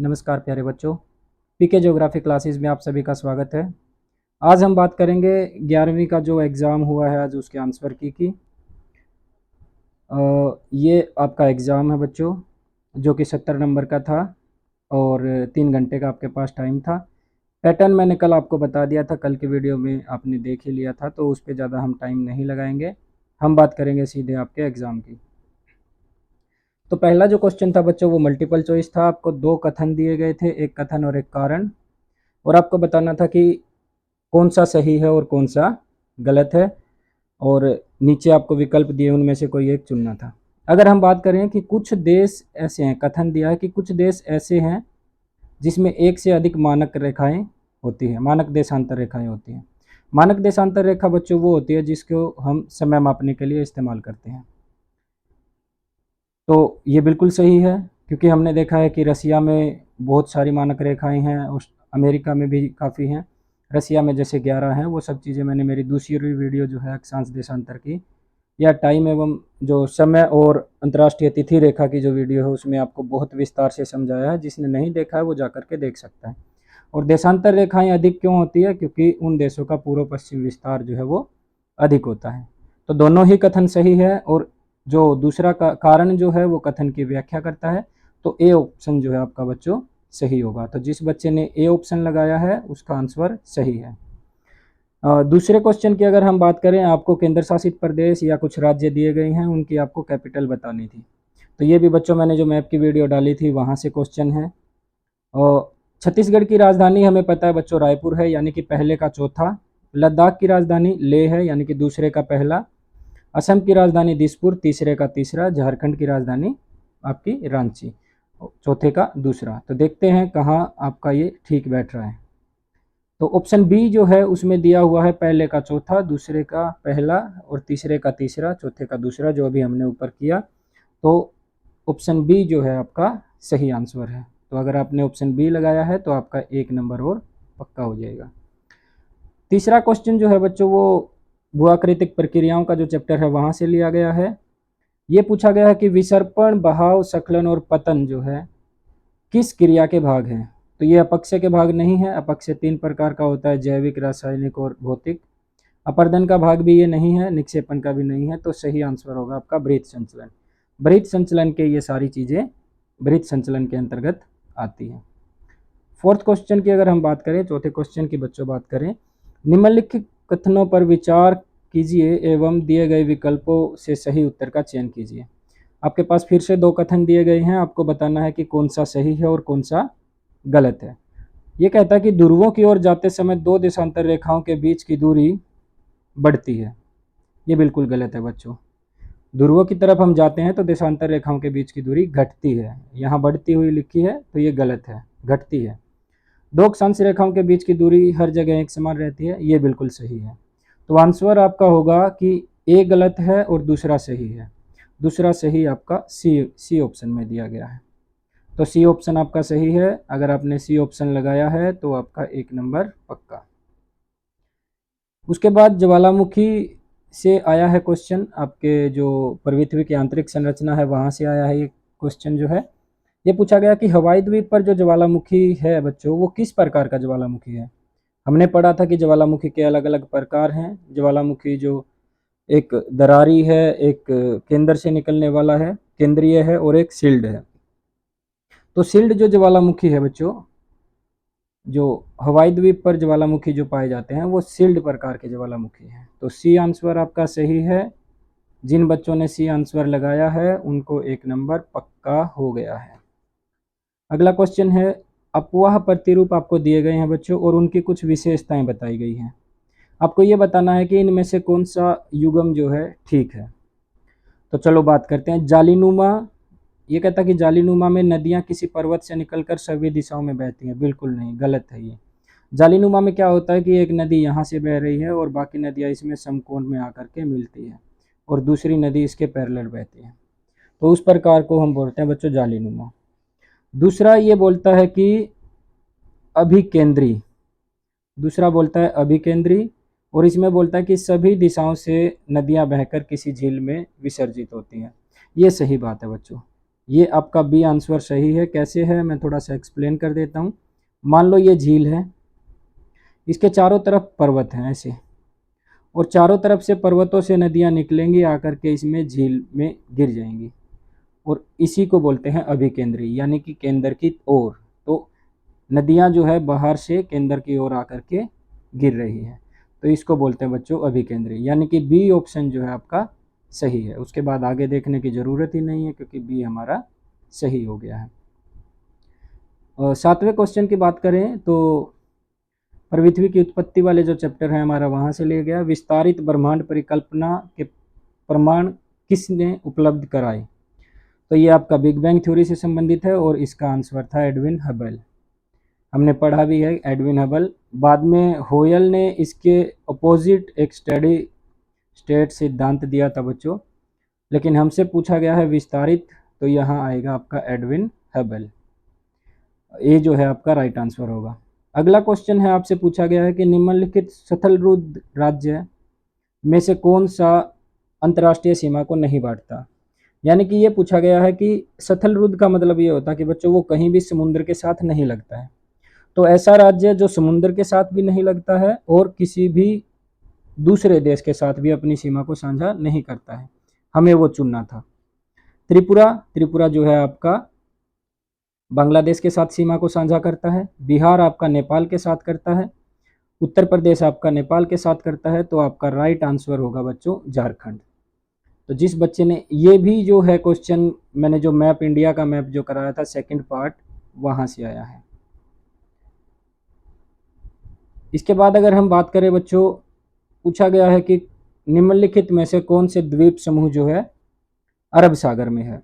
नमस्कार प्यारे बच्चों, पीके ज्योग्राफी क्लासेस में आप सभी का स्वागत है। आज हम बात करेंगे 11वीं का जो एग्ज़ाम हुआ है आज उसके आंसर की ये आपका एग्ज़ाम है बच्चों, जो कि 70 नंबर का था और 3 घंटे का आपके पास टाइम था। पैटर्न मैंने कल आपको बता दिया था, कल के वीडियो में आपने देख ही लिया था, तो उस पर ज़्यादा हम टाइम नहीं लगाएंगे। हम बात करेंगे सीधे आपके एग्ज़ाम की। तो पहला जो क्वेश्चन था बच्चों वो मल्टीपल चॉइस था। आपको 2 कथन दिए गए थे, एक कथन और एक कारण, और आपको बताना था कि कौन सा सही है और कौन सा गलत है, और नीचे आपको विकल्प दिए उनमें से कोई एक चुनना था। अगर हम बात करें कि कुछ देश ऐसे हैं, कथन दिया है कि कुछ देश ऐसे हैं जिसमें एक से अधिक मानक रेखाएं होती हैं, मानक देशांतर रेखाएं होती हैं। मानक देशांतर रेखा बच्चों वो होती है जिसको हम समय मापने के लिए इस्तेमाल करते हैं। तो ये बिल्कुल सही है, क्योंकि हमने देखा है कि रसिया में बहुत सारी मानक रेखाएं हैं और अमेरिका में भी काफ़ी हैं। रसिया में जैसे 11 हैं, वो सब चीज़ें मैंने मेरी दूसरी वीडियो जो है अक्षांश देशांतर की या टाइम एवं जो समय और अंतर्राष्ट्रीय तिथि रेखा की जो वीडियो है उसमें आपको बहुत विस्तार से समझाया है। जिसने नहीं देखा है वो जा करके देख सकता है। और देशांतर रेखाएं अधिक क्यों होती है? क्योंकि उन देशों का पूर्व पश्चिम विस्तार जो है वो अधिक होता है। तो दोनों ही कथन सही है, और जो दूसरा कारण जो है वो कथन की व्याख्या करता है। तो ए ऑप्शन जो है आपका बच्चों सही होगा। तो जिस बच्चे ने ए ऑप्शन लगाया है उसका आंसर सही है। दूसरे क्वेश्चन की अगर हम बात करें, आपको केंद्र शासित प्रदेश या कुछ राज्य दिए गए हैं, उनकी आपको कैपिटल बतानी थी। तो ये भी बच्चों मैंने जो मैप की वीडियो डाली थी वहाँ से क्वेश्चन है। और छत्तीसगढ़ की राजधानी हमें पता है बच्चों रायपुर है, यानी कि पहले का चौथा। लद्दाख की राजधानी लेह है, यानी कि दूसरे का पहला। असम की राजधानी दिसपुर, तीसरे का तीसरा। झारखंड की राजधानी आपकी रांची, चौथे का दूसरा। तो देखते हैं कहाँ आपका ये ठीक बैठ रहा है। तो ऑप्शन बी जो है उसमें दिया हुआ है पहले का चौथा, दूसरे का पहला और तीसरे का तीसरा, चौथे का दूसरा, जो अभी हमने ऊपर किया। तो ऑप्शन बी जो है आपका सही आंसर है। तो अगर आपने ऑप्शन बी लगाया है तो आपका 1 नंबर और पक्का हो जाएगा। तीसरा क्वेश्चन जो है बच्चों वो भूआकृतिक प्रक्रियाओं का जो चैप्टर है वहाँ से लिया गया है। ये पूछा गया है कि विसर्पण, बहाव, स्खलन और पतन जो है किस क्रिया के भाग हैं? तो ये अपक्षय के भाग नहीं है। अपक्षय 3 प्रकार का होता है, जैविक, रासायनिक और भौतिक। अपर्दन का भाग भी ये नहीं है, निक्षेपण का भी नहीं है। तो सही आंसर होगा आपका बृहत संचलन। बृहत संचलन के ये सारी चीज़ें बृहत संचलन के अंतर्गत आती हैं। फोर्थ क्वेश्चन की अगर हम बात करें, चौथे क्वेश्चन की बच्चों बात करें, निम्नलिखित कथनों पर विचार कीजिए एवं दिए गए विकल्पों से सही उत्तर का चयन कीजिए। आपके पास फिर से 2 कथन दिए गए हैं, आपको बताना है कि कौन सा सही है और कौन सा गलत है। ये कहता है कि ध्रुवों की ओर जाते समय 2 देशांतर रेखाओं के बीच की दूरी बढ़ती है। ये बिल्कुल गलत है बच्चों। ध्रुवों की तरफ हम जाते हैं तो देशांतर रेखाओं के बीच की दूरी घटती है। यहाँ बढ़ती हुई लिखी है तो ये गलत है, घटती है। 2 अक्षांश रेखाओं के बीच की दूरी हर जगह एक समान रहती है, ये बिल्कुल सही है। तो आंसर आपका होगा कि ए गलत है और दूसरा सही है। दूसरा सही आपका सी ऑप्शन में दिया गया है। तो सी ऑप्शन आपका सही है। अगर आपने सी ऑप्शन लगाया है तो आपका 1 नंबर पक्का। उसके बाद ज्वालामुखी से आया है क्वेश्चन, आपके जो पृथ्वी की आंतरिक संरचना है वहाँ से आया है ये क्वेश्चन जो है। ये पूछा गया कि हवाई द्वीप पर जो ज्वालामुखी है बच्चों वो किस प्रकार का ज्वालामुखी है? हमने पढ़ा था कि ज्वालामुखी के अलग अलग प्रकार हैं। ज्वालामुखी जो एक दरारी है, एक केंद्र से निकलने वाला है, केंद्रीय है, और एक शील्ड है। तो शील्ड जो ज्वालामुखी है बच्चों, जो हवाई द्वीप पर ज्वालामुखी जो पाए जाते हैं वो शील्ड प्रकार के ज्वालामुखी हैं। तो सी आंसर आपका सही है। जिन बच्चों ने सी आंसर लगाया है उनको 1 नंबर पक्का हो गया है। अगला क्वेश्चन है, अपवाह प्रतिरूप आपको दिए गए हैं बच्चों और उनकी कुछ विशेषताएं बताई गई हैं। आपको ये बताना है कि इनमें से कौन सा युग्म जो है ठीक है। तो चलो बात करते हैं। जालीनुमा, ये कहता है कि जालीनुमा में नदियां किसी पर्वत से निकलकर सभी दिशाओं में बहती हैं। बिल्कुल नहीं, गलत है ये। जालीनुमा में क्या होता है कि एक नदी यहाँ से बह रही है और बाकी नदियाँ इसमें समकोण में आकर के मिलती है और दूसरी नदी इसके पैरेलल बहती है। तो उस प्रकार को हम बोलते हैं बच्चों जालीनुमा। दूसरा ये बोलता है कि अभिकेंद्री, दूसरा बोलता है अभिकेंद्री, और इसमें बोलता है कि सभी दिशाओं से नदियां बहकर किसी झील में विसर्जित होती हैं। ये सही बात है बच्चों, ये आपका बी आंसर सही है। कैसे है मैं थोड़ा सा एक्सप्लेन कर देता हूँ। मान लो ये झील है, इसके चारों तरफ पर्वत हैं ऐसे, और चारों तरफ से पर्वतों से नदियाँ निकलेंगी, आकर के इसमें झील में गिर जाएंगी, और इसी को बोलते हैं अभिकेंद्री, यानी कि केंद्र की ओर। तो नदियाँ जो है बाहर से केंद्र की ओर आकर के गिर रही है, तो इसको बोलते हैं बच्चों अभिकेंद्री, यानी कि बी ऑप्शन जो है आपका सही है। उसके बाद आगे देखने की ज़रूरत ही नहीं है, क्योंकि बी हमारा सही हो गया है। और 7वें क्वेश्चन की बात करें तो पृथ्वी की उत्पत्ति वाले जो चैप्टर है हमारा, वहाँ से लिया गया। विस्तारित ब्रह्मांड परिकल्पना के प्रमाण किसने उपलब्ध कराए? तो ये आपका बिग बैंग थ्योरी से संबंधित है, और इसका आंसर था एडविन हबल। हमने पढ़ा भी है एडविन हबल। बाद में होयल ने इसके अपोजिट एक स्टडी स्टेट सिद्धांत दिया था बच्चों, लेकिन हमसे पूछा गया है विस्तारित, तो यहाँ आएगा आपका एडविन हबल। ये जो है आपका राइट आंसर होगा। अगला क्वेश्चन है, आपसे पूछा गया है कि निम्नलिखित स्थलरुद्ध राज्य में से कौन सा अंतर्राष्ट्रीय सीमा को नहीं बांटता? यानी कि ये पूछा गया है कि स्थलरुद्ध का मतलब ये होता है कि बच्चों वो कहीं भी समुद्र के साथ नहीं लगता है। तो ऐसा राज्य जो समुद्र के साथ भी नहीं लगता है और किसी भी दूसरे देश के साथ भी अपनी सीमा को साझा नहीं करता है, हमें वो चुनना था। त्रिपुरा जो है आपका बांग्लादेश के साथ सीमा को साझा करता है। बिहार आपका नेपाल के साथ करता है। उत्तर प्रदेश आपका नेपाल के साथ करता है। तो आपका राइट आंसर होगा बच्चों झारखंड। तो जिस बच्चे ने ये भी जो है क्वेश्चन, मैंने जो मैप इंडिया का मैप जो कराया था सेकंड पार्ट, वहां से आया है। इसके बाद अगर हम बात करें बच्चों, पूछा गया है कि निम्नलिखित में से कौन से द्वीप समूह जो है अरब सागर में है?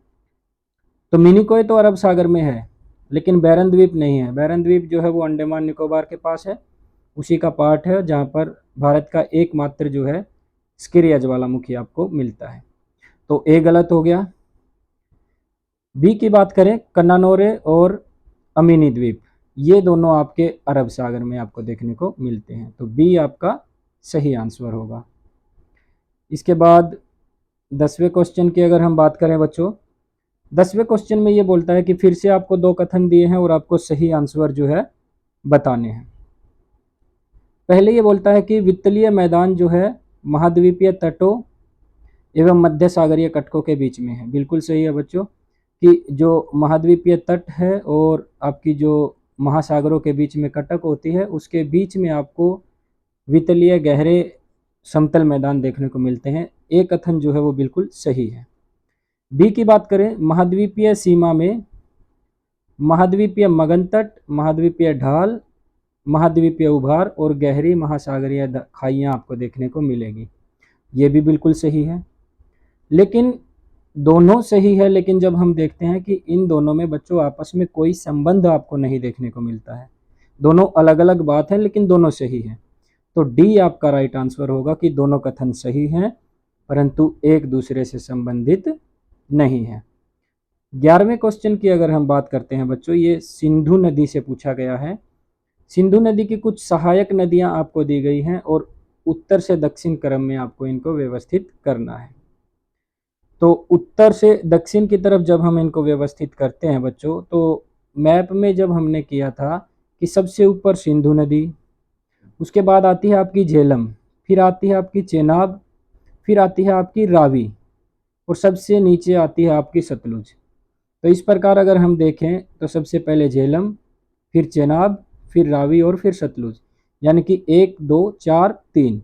तो मिनिकॉय तो अरब सागर में है, लेकिन बैरन द्वीप नहीं है। बैरन द्वीप जो है वो अंडमान निकोबार के पास है, उसी का पार्ट है जहाँ पर भारत का एकमात्र जो है स्किरिया ज्वालामुखी आपको मिलता है। तो ए गलत हो गया। बी की बात करें, कन्नानोरे और अमीनी द्वीप, ये दोनों आपके अरब सागर में आपको देखने को मिलते हैं। तो बी आपका सही आंसर होगा। इसके बाद 10वें क्वेश्चन की अगर हम बात करें बच्चों, 10वें क्वेश्चन में ये बोलता है कि फिर से आपको 2 कथन दिए हैं और आपको सही आंसर जो है बताने हैं। पहले ये बोलता है कि वित्तीय मैदान जो है महाद्वीपीय तटों एवं मध्य सागरीय कटकों के बीच में है। बिल्कुल सही है बच्चों, कि जो महाद्वीपीय तट है और आपकी जो महासागरों के बीच में कटक होती है, उसके बीच में आपको वित्तीय गहरे समतल मैदान देखने को मिलते हैं। एक कथन जो है वो बिल्कुल सही है। बी की बात करें, महाद्वीपीय सीमा में महाद्वीपीय मगन तट, महाद्वीपीय ढाल, महाद्वीपीय उभार और गहरी महासागरीय खाइयाँ आपको देखने को मिलेगी। ये भी बिल्कुल सही है। लेकिन दोनों सही है, लेकिन जब हम देखते हैं कि इन दोनों में बच्चों आपस में कोई संबंध आपको नहीं देखने को मिलता है। दोनों अलग अलग बात है, लेकिन दोनों सही है। तो डी आपका राइट आंसर होगा कि दोनों कथन सही हैं, परंतु एक दूसरे से संबंधित नहीं है। 11वें क्वेश्चन की अगर हम बात करते हैं बच्चों, ये सिंधु नदी से पूछा गया है। सिंधु नदी की कुछ सहायक नदियां आपको दी गई हैं और उत्तर से दक्षिण क्रम में आपको इनको व्यवस्थित करना है। तो उत्तर से दक्षिण की तरफ जब हम इनको व्यवस्थित करते हैं बच्चों, तो मैप में जब हमने किया था कि सबसे ऊपर सिंधु नदी, उसके बाद आती है आपकी झेलम, फिर आती है आपकी चेनाब, फिर आती है आपकी रावी, और सबसे नीचे आती है आपकी सतलुज। तो इस प्रकार अगर हम देखें तो सबसे पहले झेलम, फिर चेनाब, फिर रावी और फिर सतलुज, यानी कि 1 2 4 3।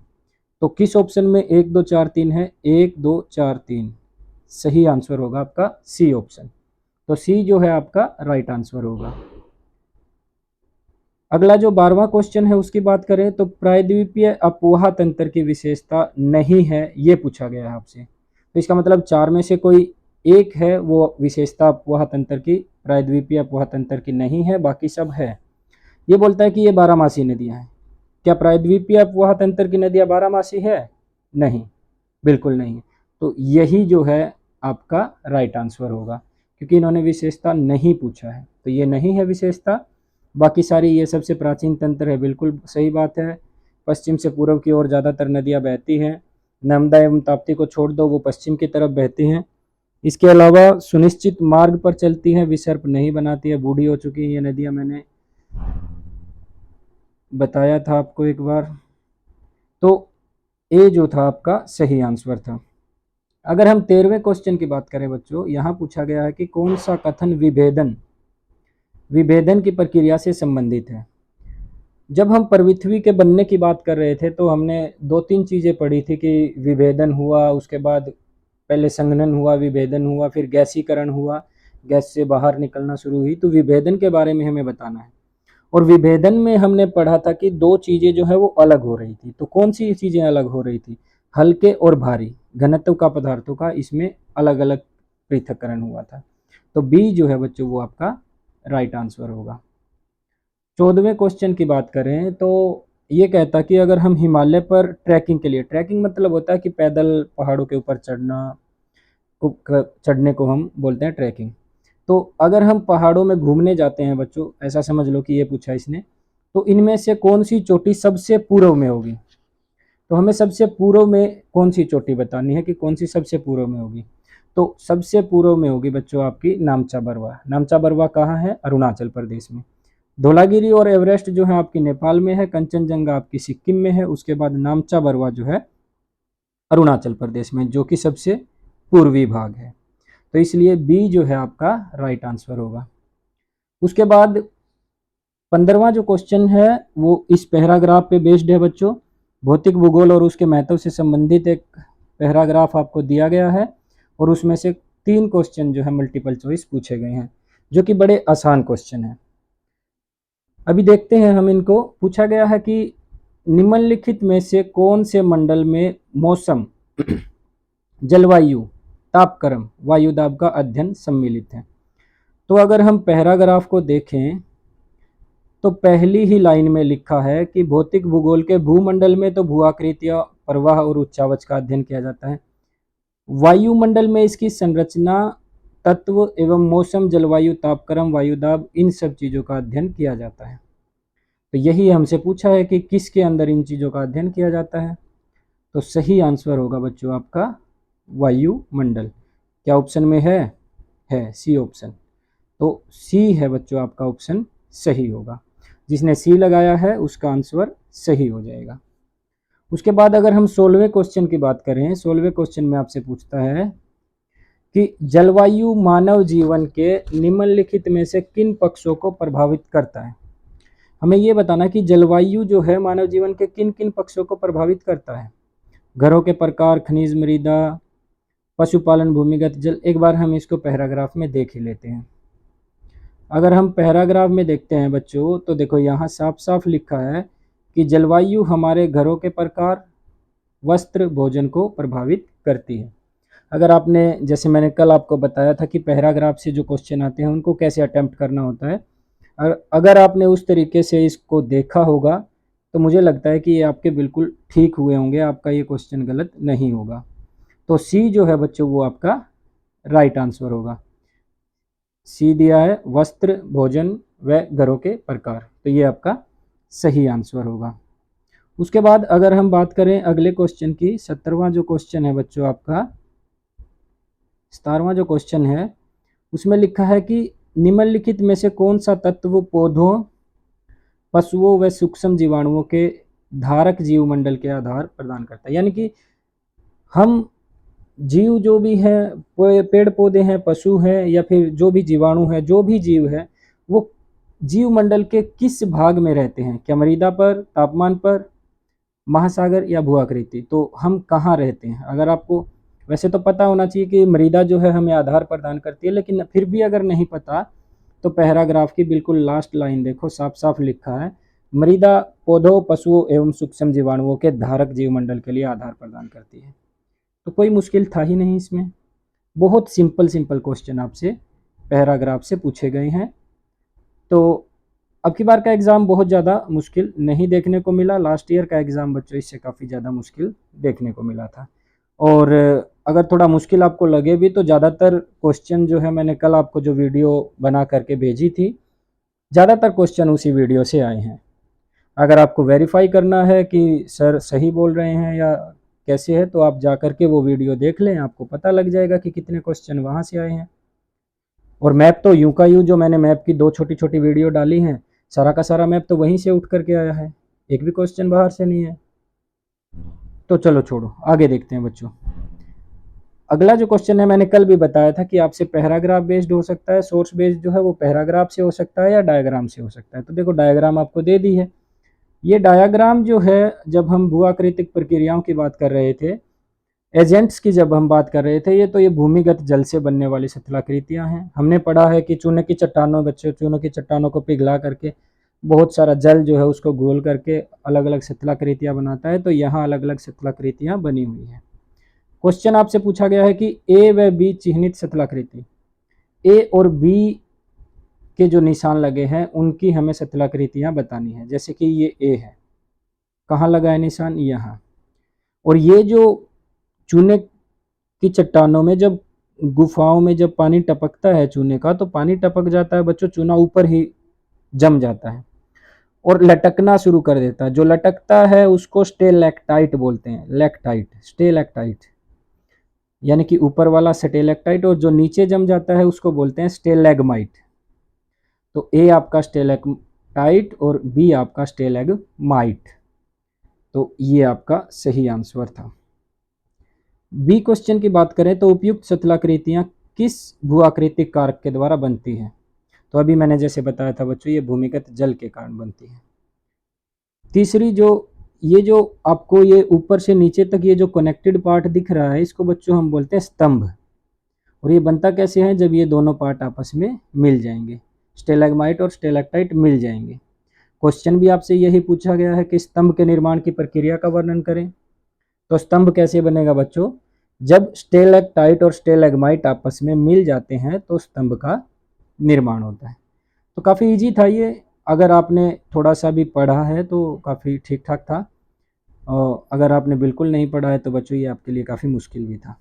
तो किस ऑप्शन में 1 2 4 3 है? 1 2 4 3 सही आंसर होगा आपका सी ऑप्शन। तो सी जो है आपका राइट आंसर होगा। अगला जो 12वां क्वेश्चन है उसकी बात करें तो प्रायद्वीपीय अपवाह तंत्र की विशेषता नहीं है, ये पूछा गया है आपसे। तो इसका मतलब 4 में से कोई एक है वो विशेषता अपवाह तंत्र की, प्रायद्वीपीय अपवाह तंत्र की नहीं है, बाकी सब है। ये बोलता है कि ये 12मासी नदियां हैं। क्या प्रायद्वीपीय अपवाह तंत्र की नदियां 12मासी है? नहीं, बिल्कुल नहीं। तो यही जो है आपका राइट आंसर होगा, क्योंकि इन्होंने विशेषता नहीं पूछा है, तो ये नहीं है विशेषता। बाकी सारी ये सबसे प्राचीन तंत्र है, बिल्कुल सही बात है। पश्चिम से पूर्व की ओर ज़्यादातर नदियाँ बहती हैं। नर्मदा एवं ताप्ती को छोड़ दो, वो पश्चिम की तरफ बहती हैं। इसके अलावा सुनिश्चित मार्ग पर चलती हैं, विसर्प नहीं बनाती है, बूढ़ी हो चुकी हैं ये नदियाँ, मैंने बताया था आपको एक बार। तो ए जो था आपका सही आंसर था। अगर हम 13वें क्वेश्चन की बात करें बच्चों, यहाँ पूछा गया है कि कौन सा कथन विभेदन विभेदन की प्रक्रिया से संबंधित है। जब हम पृथ्वी के बनने की बात कर रहे थे तो हमने दो तीन चीज़ें पढ़ी थी कि विभेदन हुआ, उसके बाद पहले संघनन हुआ, विभेदन हुआ, फिर गैसीकरण हुआ, गैस से बाहर निकलना शुरू हुई। तो विभेदन के बारे में हमें बताना है। और विभेदन में हमने पढ़ा था कि दो चीज़ें जो है वो अलग हो रही थी। तो कौन सी चीज़ें अलग हो रही थी? हल्के और भारी घनत्व का पदार्थों का इसमें अलग अलग पृथक्करण हुआ था। तो बी जो है बच्चों वो आपका राइट आंसर होगा। 14वें क्वेश्चन की बात करें तो ये कहता कि अगर हम हिमालय पर ट्रैकिंग के लिए, ट्रैकिंग मतलब होता है कि पैदल पहाड़ों के ऊपर चढ़ने को हम बोलते हैं ट्रैकिंग। तो अगर हम पहाड़ों में घूमने जाते हैं बच्चों, ऐसा समझ लो कि ये पूछा इसने, तो इनमें से कौन सी चोटी सबसे पूर्व में होगी? तो हमें सबसे पूर्व में कौन सी चोटी बतानी है कि कौन सी सबसे पूर्व में होगी। तो सबसे पूर्व में होगी बच्चों आपकी नामचा बरवा। नामचा बरवा कहाँ है? अरुणाचल प्रदेश में। धौलागिरी और एवरेस्ट जो है आपकी नेपाल में है, कंचनजंगा आपकी सिक्किम में है, उसके बाद नामचा बरवा जो है अरुणाचल प्रदेश में, जो कि सबसे पूर्वी भाग है। तो इसलिए बी जो है आपका राइट आंसर होगा। उसके बाद 15वां जो क्वेश्चन है वो इस पैराग्राफ पे बेस्ड है बच्चों। भौतिक भूगोल और उसके महत्व से संबंधित एक पैराग्राफ आपको दिया गया है और उसमें से 3 क्वेश्चन जो है मल्टीपल चॉइस पूछे गए हैं, जो कि बड़े आसान क्वेश्चन हैं। अभी देखते हैं हम इनको। पूछा गया है कि निम्नलिखित में से कौन से मंडल में मौसम, जलवायु, तापक्रम, वायुदाब का अध्ययन सम्मिलित है। तो अगर हम पैराग्राफ को देखें तो पहली ही लाइन में लिखा है कि भौतिक भूगोल के भूमंडल में तो भू आकृतियां, प्रवाह और उच्चावच का अध्ययन किया जाता है। वायुमंडल में इसकी संरचना, तत्व एवं मौसम, जलवायु, तापक्रम, वायुदाब, इन सब चीज़ों का अध्ययन किया जाता है। तो यही हमसे पूछा है कि किसके अंदर इन चीज़ों का अध्ययन किया जाता है। तो सही आंसर होगा बच्चों आपका वायुमंडल। क्या ऑप्शन में है सी ऑप्शन। तो सी है बच्चों आपका ऑप्शन सही होगा। जिसने सी लगाया है उसका आंसर सही हो जाएगा। उसके बाद अगर हम 16वें क्वेश्चन की बात करें, 16वें क्वेश्चन में आपसे पूछता है कि जलवायु मानव जीवन के निम्नलिखित में से किन पक्षों को प्रभावित करता है। हमें ये बताना कि जलवायु जो है मानव जीवन के किन किन पक्षों को प्रभावित करता है। घरों के प्रकार, खनिज मृदा, पशुपालन, भूमिगत जल। एक बार हम इसको पैराग्राफ में देख ही लेते हैं। अगर हम पैराग्राफ में देखते हैं बच्चों तो देखो यहाँ साफ साफ लिखा है कि जलवायु हमारे घरों के प्रकार, वस्त्र, भोजन को प्रभावित करती है। अगर आपने, जैसे मैंने कल आपको बताया था कि पैराग्राफ से जो क्वेश्चन आते हैं उनको कैसे अटेम्प्ट करना होता है, अगर आपने उस तरीके से इसको देखा होगा तो मुझे लगता है कि ये आपके बिल्कुल ठीक हुए होंगे, आपका ये क्वेश्चन गलत नहीं होगा। तो सी जो है बच्चों वो आपका राइट आंसर होगा। सी दिया है वस्त्र, भोजन व घरों के प्रकार, तो ये आपका सही आंसर होगा। उसके बाद अगर हम बात करें अगले क्वेश्चन की, 17वां जो क्वेश्चन है बच्चों आपका, 17वां जो क्वेश्चन है उसमें लिखा है कि निम्नलिखित में से कौन सा तत्व पौधों, पशुओं व सूक्ष्म जीवाणुओं के धारक जीवमंडल के आधार प्रदान करता है। यानी कि हम जीव जो भी है, पेड़ पौधे हैं, पशु हैं, या फिर जो भी जीवाणु है, जो भी जीव है, वो जीवमंडल के किस भाग में रहते हैं। क्या मृदा पर, तापमान पर, महासागर या भू आकृति। तो हम कहाँ रहते हैं। अगर आपको वैसे तो पता होना चाहिए कि मृदा जो है हमें आधार प्रदान करती है, लेकिन फिर भी अगर नहीं पता तो पैराग्राफ की बिल्कुल लास्ट लाइन देखो, साफ साफ लिखा है मृदा पौधों, पशुओं एवं सूक्ष्म जीवाणुओं के धारक जीवमंडल के लिए आधार प्रदान करती है। तो कोई मुश्किल था ही नहीं इसमें, बहुत सिंपल सिंपल क्वेश्चन आपसे पैराग्राफ से पूछे गए हैं। तो अब की बार का एग्ज़ाम बहुत ज़्यादा मुश्किल नहीं देखने को मिला। लास्ट ईयर का एग्ज़ाम बच्चों इससे काफ़ी ज़्यादा मुश्किल देखने को मिला था। और अगर थोड़ा मुश्किल आपको लगे भी तो ज़्यादातर क्वेश्चन जो है मैंने कल आपको जो वीडियो बना करके भेजी थी, ज़्यादातर क्वेश्चन उसी वीडियो से आए हैं। अगर आपको वेरीफाई करना है कि सर सही बोल रहे हैं या कैसे है, तो आप जा कर के वो वीडियो देख लें, आपको पता लग जाएगा कि कितने क्वेश्चन वहाँ से आए हैं। और मैप तो यूं का यूं, जो मैंने मैप की 2 छोटी-छोटी वीडियो डाली हैं, सारा का सारा मैप तो वहीं से उठ कर के आया है, एक भी क्वेश्चन बाहर से नहीं है। तो चलो छोड़ो, आगे देखते हैं बच्चों। अगला जो क्वेश्चन है, मैंने कल भी बताया था कि आपसे पैराग्राफ बेस्ड हो सकता है, सोर्स बेस्ड जो है वो पैराग्राफ से हो सकता है या डायग्राम से हो सकता है। तो देखो डायग्राम आपको दे दी है। ये डायग्राम जो है, जब हम भू-आकृतिक प्रक्रियाओं की बात कर रहे थे, एजेंट्स की जब हम बात कर रहे थे, ये भूमिगत जल से बनने वाली स्थलाकृतियां हैं। हमने पढ़ा है कि चूने की चट्टानों, बच्चों चूनों की चट्टानों को पिघला करके बहुत सारा जल जो है उसको घोल करके अलग अलग स्थलाकृतियां बनाता है। तो यहाँ अलग अलग स्थलाकृतियां बनी हुई हैं। क्वेश्चन आपसे पूछा गया है कि ए व बी चिन्हित स्थलाकृति, ए और बी के जो निशान लगे हैं उनकी हमें स्थलाकृतियां बतानी है। जैसे कि ये ए है, कहाँ लगा है निशान, यहाँ। और ये जो चूने की चट्टानों में, जब गुफाओं में जब पानी टपकता है चूने का, तो पानी टपक जाता है बच्चों, चूना ऊपर ही जम जाता है और लटकना शुरू कर देता है। जो लटकता है उसको स्टेलेक्टाइट बोलते हैं, लेक्टाइट, स्टेलेक्टाइट, यानी कि ऊपर वाला स्टेलेक्टाइट, और जो नीचे जम जाता है उसको बोलते हैं स्टेलेगमाइट। तो ए आपका स्टेलेक्टाइट और बी आपका स्टेलेगमाइट। तो ये आपका सही आंसर था। बी क्वेश्चन की बात करें तो उपयुक्त स्थलाकृतियां किस भू-आकृतिक कारक के द्वारा बनती हैं। तो अभी मैंने जैसे बताया था बच्चों, ये भूमिगत जल के कारण बनती है। तीसरी जो आपको ये ऊपर से नीचे तक ये जो कनेक्टेड पार्ट दिख रहा है, इसको बच्चों हम बोलते हैं स्तंभ। और ये बनता कैसे है, जब ये दोनों पार्ट आपस में मिल जाएंगे, स्टेलेगमाइट और स्टेलेक्टाइट मिल जाएंगे। क्वेश्चन भी आपसे यही पूछा गया है कि स्तंभ के निर्माण की प्रक्रिया का वर्णन करें। तो स्तंभ कैसे बनेगा बच्चों, जब स्टेलेक्टाइट और स्टेलेगमाइट आपस में मिल जाते हैं तो स्तंभ का निर्माण होता है। तो काफ़ी इजी था ये, अगर आपने थोड़ा सा भी पढ़ा है तो काफ़ी ठीक ठाक था, और अगर आपने बिल्कुल नहीं पढ़ा है तो बच्चों ये आपके लिए काफ़ी मुश्किल भी था।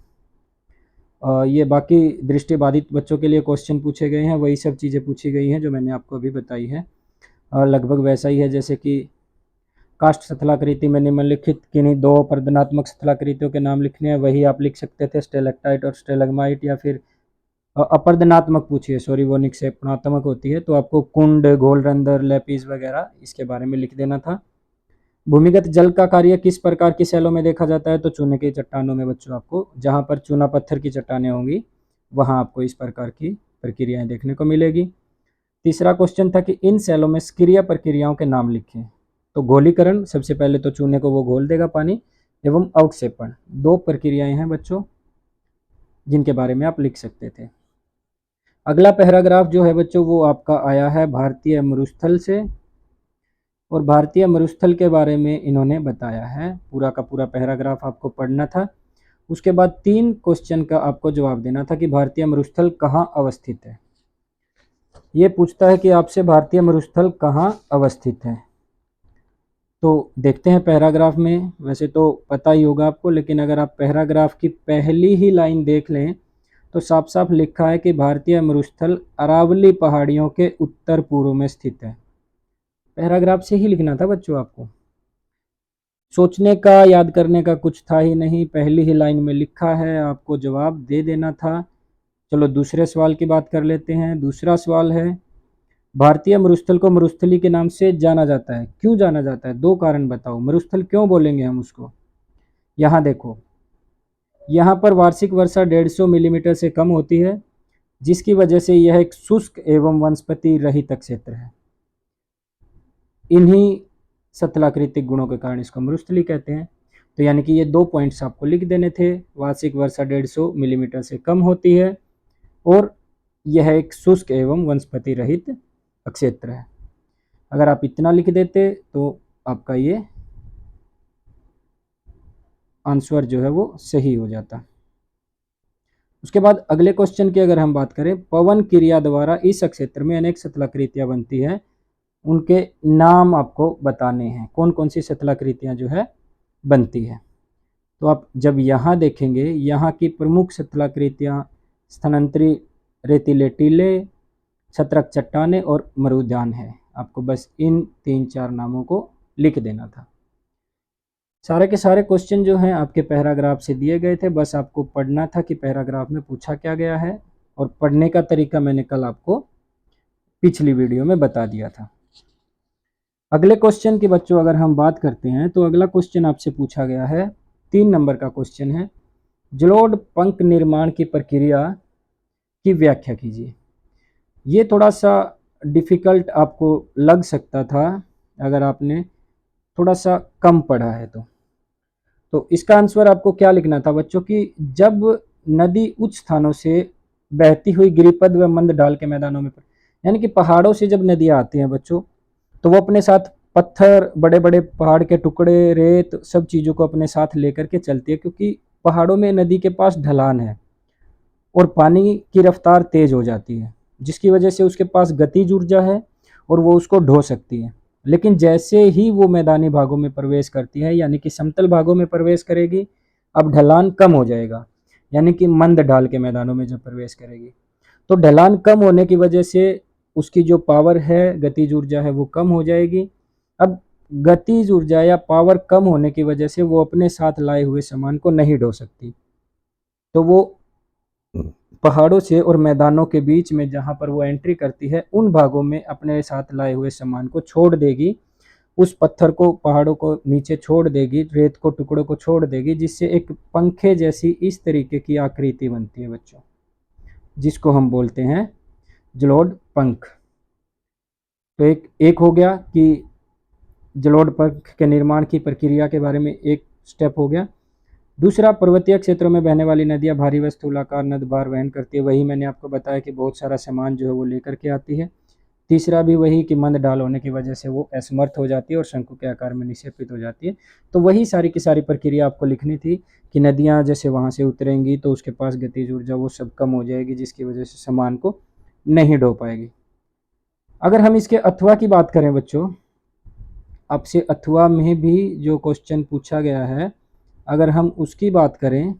ये बाकी दृष्टिबाधित बच्चों के लिए क्वेश्चन पूछे गए हैं, वही सब चीज़ें पूछी गई हैं जो मैंने आपको अभी बताई है। लगभग वैसा ही है जैसे कि काष्ठ स्थलाकृति में निम्नलिखित किन्हीं 2 अपरदनात्मक स्थलाकृतियों के नाम लिखने हैं, वही आप लिख सकते थे, स्टेलेक्टाइट और स्टेलेगमाइट। या फिर अपरदनात्मक पूछिए, सॉरी वो निक्षेपणात्मक होती है, तो आपको कुंड, घोलरंध्र, लेपिस वगैरह इसके बारे में लिख देना था। भूमिगत जल का कार्य किस प्रकार की शैलों में देखा जाता है, तो चूने की चट्टानों में बच्चों, आपको जहाँ पर चूना पत्थर की चट्टानें होंगी वहाँ आपको इस प्रकार की प्रक्रियाएं देखने को मिलेगी। तीसरा क्वेश्चन था कि इन शैलों में सक्रिय प्रक्रियाओं के नाम लिखें। तो घोलीकरण, सबसे पहले तो चूने को वो घोल देगा पानी, एवं अवक्षेपण, 2 प्रक्रियाएं हैं बच्चों जिनके बारे में आप लिख सकते थे। अगला पैराग्राफ जो है बच्चों वो आपका आया है भारतीय मरुस्थल से, और भारतीय मरुस्थल के बारे में इन्होंने बताया है। पूरा का पूरा पैराग्राफ आपको पढ़ना था। उसके बाद 3 क्वेश्चन का आपको जवाब देना था कि भारतीय मरुस्थल कहाँ अवस्थित है। ये पूछता है कि आपसे भारतीय मरुस्थल कहाँ अवस्थित है। तो देखते हैं पैराग्राफ में, वैसे तो पता ही होगा आपको, लेकिन अगर आप पैराग्राफ की पहली ही लाइन देख लें तो साफ साफ लिखा है कि भारतीय मरुस्थल अरावली पहाड़ियों के उत्तर पूर्व में स्थित है। पैराग्राफ से ही लिखना था बच्चों आपको, सोचने का, याद करने का कुछ था ही नहीं, पहली ही लाइन में लिखा है, आपको जवाब दे देना था। चलो दूसरे सवाल की बात कर लेते हैं। दूसरा सवाल है, भारतीय मरुस्थल को मरुस्थली के नाम से जाना जाता है, क्यों जाना जाता है, 2 कारण बताओ। मरुस्थल क्यों बोलेंगे हम उसको। यहाँ देखो, यहाँ पर वार्षिक वर्षा 150 मिलीमीटर से कम होती है, जिसकी वजह से यह एक शुष्क एवं वनस्पति रहित क्षेत्र है। इन्हीं स्थलाकृतिक गुणों के कारण इसको मरुस्थली कहते हैं। तो यानी कि ये 2 पॉइंट्स आपको लिख देने थे। वार्षिक वर्षा 150 मिलीमीटर से कम होती है, और यह एक शुष्क एवं वनस्पति रहित क्षेत्र है। अगर आप इतना लिख देते तो आपका ये आंसर जो है वो सही हो जाता। उसके बाद अगले क्वेश्चन की अगर हम बात करें, पवन क्रिया द्वारा इस क्षेत्र में अनेक स्थलाकृतियां बनती है, उनके नाम आपको बताने हैं, कौन कौन सी स्थलाकृतियां जो है बनती है। तो आप जब यहाँ देखेंगे, यहाँ की प्रमुख स्थलाकृतियां स्थानांतरी रेतीले टीले, छत्रक चट्टाने और मरुद्यान है। आपको बस इन 3-4 नामों को लिख देना था। सारे के सारे क्वेश्चन जो हैं आपके पैराग्राफ से दिए गए थे, बस आपको पढ़ना था कि पैराग्राफ में पूछा क्या गया है, और पढ़ने का तरीका मैंने कल आपको पिछली वीडियो में बता दिया था। अगले क्वेश्चन की बच्चों अगर हम बात करते हैं तो अगला क्वेश्चन आपसे पूछा गया है, 3 नंबर का क्वेश्चन है, जलोढ़ पंख निर्माण की प्रक्रिया की व्याख्या कीजिए। ये थोड़ा सा डिफ़िकल्ट आपको लग सकता था अगर आपने थोड़ा सा कम पढ़ा है तो इसका आंसर आपको क्या लिखना था बच्चों कि जब नदी उच्च स्थानों से बहती हुई गिरिपद व मंद ढाल के मैदानों में, यानी कि पहाड़ों से जब नदियाँ आती हैं बच्चों, तो वो अपने साथ पत्थर, बड़े बड़े पहाड़ के टुकड़े, रेत, सब चीज़ों को अपने साथ लेकर के चलती है, क्योंकि पहाड़ों में नदी के पास ढलान है और पानी की रफ्तार तेज हो जाती है, जिसकी वजह से उसके पास गतिज ऊर्जा है और वो उसको ढो सकती है। लेकिन जैसे ही वो मैदानी भागों में प्रवेश करती है, यानी कि समतल भागों में प्रवेश करेगी, अब ढलान कम हो जाएगा, यानी कि मंद ढाल के मैदानों में जब प्रवेश करेगी, तो ढलान कम होने की वजह से उसकी जो पावर है, गतिज ऊर्जा है, वो कम हो जाएगी। अब गतिज ऊर्जा या पावर कम होने की वजह से वो अपने साथ लाए हुए सामान को नहीं ढो सकती, तो वो पहाड़ों से और मैदानों के बीच में जहाँ पर वो एंट्री करती है, उन भागों में अपने साथ लाए हुए सामान को छोड़ देगी, उस पत्थर को, पहाड़ों को नीचे छोड़ देगी, रेत को, टुकड़ों को छोड़ देगी, जिससे एक पंखे जैसी इस तरीके की आकृति बनती है बच्चों, जिसको हम बोलते हैं जलोढ़ पंख। तो एक एक हो गया कि जलोढ़ पंख के निर्माण की प्रक्रिया के बारे में एक स्टेप हो गया। दूसरा, पर्वतीय क्षेत्रों में बहने वाली नदियाँ भारी व स्थूलाकार नद भार वहन करती है, वही मैंने आपको बताया कि बहुत सारा सामान जो है वो लेकर के आती है। तीसरा भी वही कि मंद ढाल होने की वजह से वो असमर्थ हो जाती है और शंकु के आकार में निक्षेपित हो जाती है। तो वही सारी की सारी प्रक्रिया आपको लिखनी थी कि नदियाँ जैसे वहाँ से उतरेंगी तो उसके पास गतिज ऊर्जा वो सब कम हो जाएगी, जिसकी वजह से सामान को नहीं ढो पाएगी। अगर हम इसके अथवा की बात करें बच्चों, आपसे अथवा में भी जो क्वेश्चन पूछा गया है, अगर हम उसकी बात करें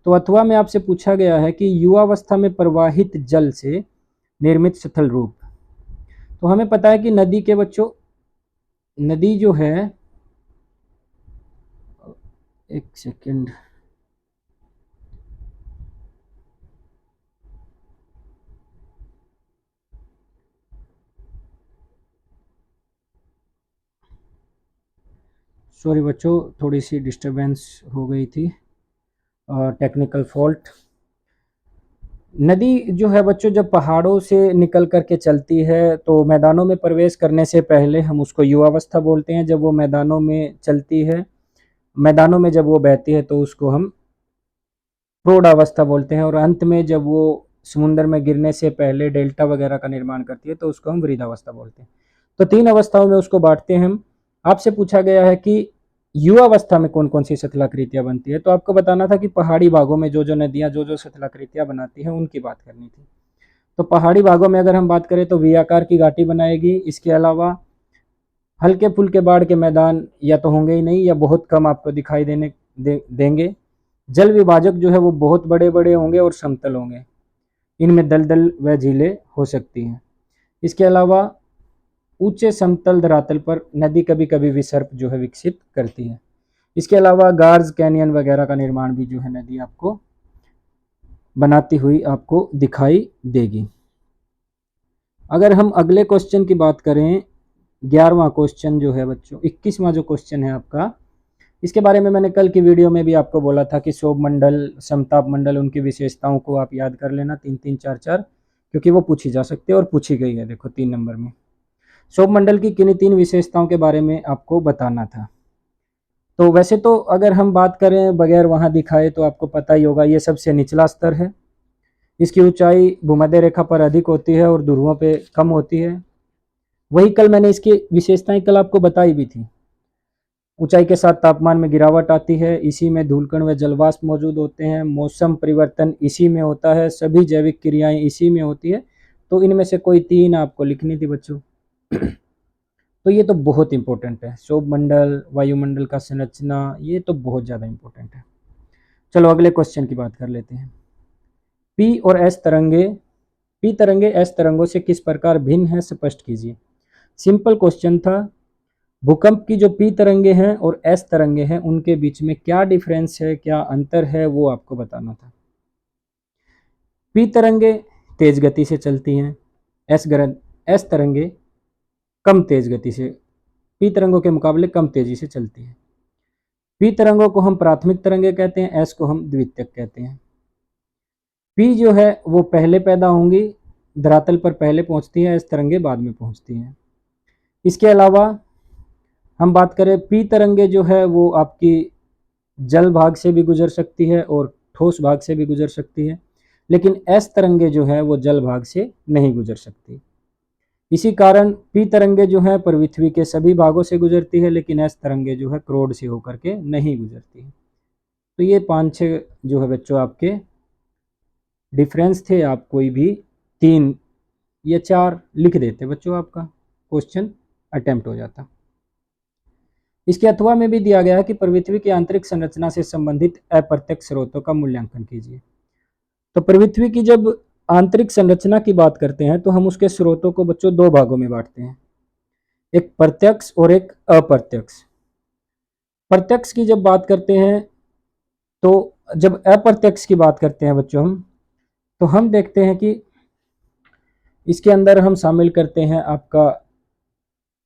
तो अथवा में आपसे पूछा गया है कि युवावस्था में प्रवाहित जल से निर्मित स्थल रूप। तो हमें पता है कि नदी के बच्चों, नदी जो है, एक सेकंड, सॉरी बच्चों, थोड़ी सी डिस्टरबेंस हो गई थी, टेक्निकल फॉल्ट। नदी जो है बच्चों जब पहाड़ों से निकल करके चलती है तो मैदानों में प्रवेश करने से पहले हम उसको युवावस्था बोलते हैं। जब वो मैदानों में चलती है, मैदानों में जब वो बहती है तो उसको हम प्रौढ़ावस्था बोलते हैं, और अंत में जब वो समुद्र में गिरने से पहले डेल्टा वगैरह का निर्माण करती है तो उसको हम वृद्धावस्था बोलते हैं। तो 3 अवस्थाओं में उसको बांटते हैं हम। आपसे पूछा गया है कि युवावस्था में कौन कौन सी शिथिलाकृतियां बनती है, तो आपको बताना था कि पहाड़ी भागों में जो जो नदियां जो जो शिथिलाकृतियां बनाती हैं उनकी बात करनी थी। तो पहाड़ी भागों में अगर हम बात करें तो वी आकार की घाटी बनाएगी। इसके अलावा हल्के फुल्के बाढ़ के मैदान या तो होंगे ही नहीं या बहुत कम आपको दिखाई देंगे। जल विभाजक जो है वो बहुत बड़े बड़े होंगे और समतल होंगे, इनमें दलदल व झीलें हो सकती हैं। इसके अलावा ऊंचे समतल धरातल पर नदी कभी कभी विसर्प जो है विकसित करती है। इसके अलावा गार्ज, कैनियन वगैरह का निर्माण भी जो है नदी आपको बनाती हुई आपको दिखाई देगी। अगर हम अगले क्वेश्चन की बात करें, 11वां क्वेश्चन जो है बच्चों, 21वां जो क्वेश्चन है आपका, इसके बारे में मैंने कल की वीडियो में भी आपको बोला था कि शोभ मंडल, समताप मंडल, उनकी विशेषताओं को आप याद कर लेना 3-3, 4-4, क्योंकि वो पूछी जा सकती है और पूछी गई है। देखो 3 नंबर में शोभ मंडल की किन्हीं 3 विशेषताओं के बारे में आपको बताना था। तो वैसे तो अगर हम बात करें बगैर वहाँ दिखाए तो आपको पता ही होगा, ये सबसे निचला स्तर है। इसकी ऊंचाई भूमध्य रेखा पर अधिक होती है और ध्रुवों पे कम होती है। वही कल मैंने इसकी विशेषताएं कल आपको बताई भी थी। ऊंचाई के साथ तापमान में गिरावट आती है, इसी में धूलकण व जलवाष्प मौजूद होते हैं, मौसम परिवर्तन इसी में होता है, सभी जैविक क्रियाएं इसी में होती है। तो इनमें से कोई 3 आपको लिखनी थी बच्चों। तो ये तो बहुत इंपॉर्टेंट है, शोभ मंडल, वायुमंडल का संरचना, ये तो बहुत ज़्यादा इंपॉर्टेंट है। चलो अगले क्वेश्चन की बात कर लेते हैं। पी और एस तरंगे, पी तरंगे एस तरंगों से किस प्रकार भिन्न है, स्पष्ट कीजिए। सिंपल क्वेश्चन था। भूकंप की जो पी तरंगे हैं और एस तरंगे हैं उनके बीच में क्या डिफरेंस है, क्या अंतर है, वो आपको बताना था। पी तरंगे तेज गति से चलती हैं, एस तरंगे कम तेज गति से, पी तरंगों के मुकाबले कम तेजी से चलती हैं। पी तरंगों को हम प्राथमिक तरंगे कहते हैं, एस को हम द्वितीयक कहते हैं। पी जो है वो पहले पैदा होंगी, धरातल पर पहले पहुंचती है, एस तरंगे बाद में पहुंचती हैं। इसके अलावा हम बात करें पी तरंगे जो है वो आपकी जल भाग से भी गुजर सकती है और ठोस भाग से भी गुजर सकती है, लेकिन एस तरंगे जो है वो जल भाग से नहीं गुजर सकती। इसी कारण पी तरंगे जो है पृथ्वी के सभी भागों से गुजरती है, लेकिन एस तरंगे जो है क्रोड से होकर के नहीं गुजरती है। तो ये 5-6 जो है बच्चों आपके डिफरेंस थे। आप कोई भी 3 या 4 लिख देते बच्चों, आपका क्वेश्चन अटेम्प्ट हो जाता। इसके अथवा में भी दिया गया है कि पृथ्वी की आंतरिक संरचना से संबंधित अप्रत्यक्ष स्रोतों का मूल्यांकन कीजिए। तो पृथ्वी की जब आंतरिक संरचना की बात करते हैं तो हम उसके स्रोतों को बच्चों 2 भागों में बांटते हैं, एक प्रत्यक्ष और एक अप्रत्यक्ष। प्रत्यक्ष की जब बात करते हैं तो जब अप्रत्यक्ष की बात करते हैं बच्चों हम, तो हम देखते हैं कि इसके अंदर हम शामिल करते हैं आपका